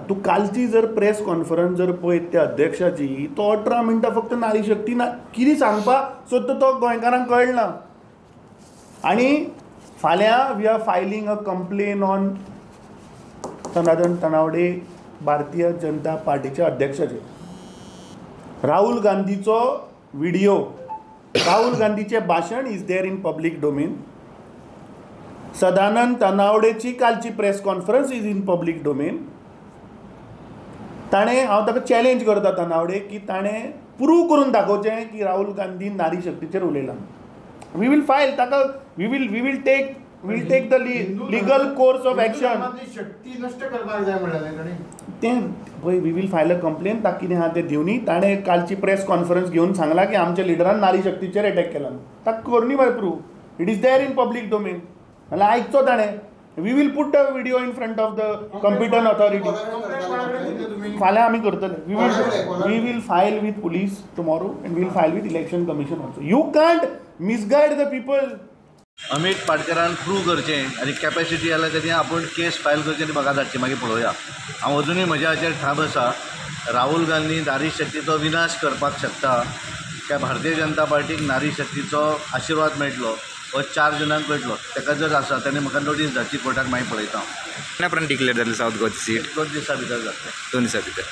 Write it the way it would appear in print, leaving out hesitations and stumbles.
तू कालची जर press conference जर पळयत त्या अध्यक्षाची, तो 18 मिनटां फक्त नारी शक्ती कितें सांगपाक सोदता तो गोंयकारांक कळना. आनी फाल्यां we are filing a complaint on Sanatan Tanavade, Bharatiya Janata पार्टीच्या अध्यक्षाचेर. राहुल गांधीचो व्हिडिओ, राहुल गांधीचें भाशण is there in public domain. Sadanand तनावडेची कालची press conference is in public domain. ताणें, हांव ताका चॅलेंज करता तनावडे, की ताणें प्रूव करून दाखोवचें की राहुल गांधी नारी शक्तीचेर उलयला. वी वील फायल ताका, we will take the legal course of action. शक्ती नष्ट करपाक जाय म्हणलें तें पळय, we will file a complaint. ताका कितें आहा तें दिवनी. ताणें कालची प्रेस कॉन्फरन्स घेवन सांगला की आमच्या लिडरान नारी शक्तीचेर अटॅक केला. ताका करनी बाय prove. It is there in public domain. नाल्यार आयकचो ताणें. We will put the video in front of the competent authority. फाल्यां आमी करतले. We will file with police tomorrow and will file with election commission also. You can't misguide the people. Amit पाटकरान prove करचें आनी capacity जाल्यार तेणी आपूण केस file करची आनी म्हाका धाडची, मागीर पळोवया. हांव अजुनूय म्हज्या हाचेर ठाम आसा. राहुल गांधी नारी शक्तीचो विनाश करपाक शकता. त्या भारतीय जनता पार्टीक नारी शक्तीचो आशिर्वाद मेळटलो हो 4 जाणांक कळटलो. ताका जर आसा ताणें म्हाका नोटीस धाडची कोर्टाक, मागीर पळयता हांव. केन्ना पर्यंत डिक्लेअर जालें सावथ गोवाची सीट? 2 दिसां भितर जातलें. 2 दिसां भितर.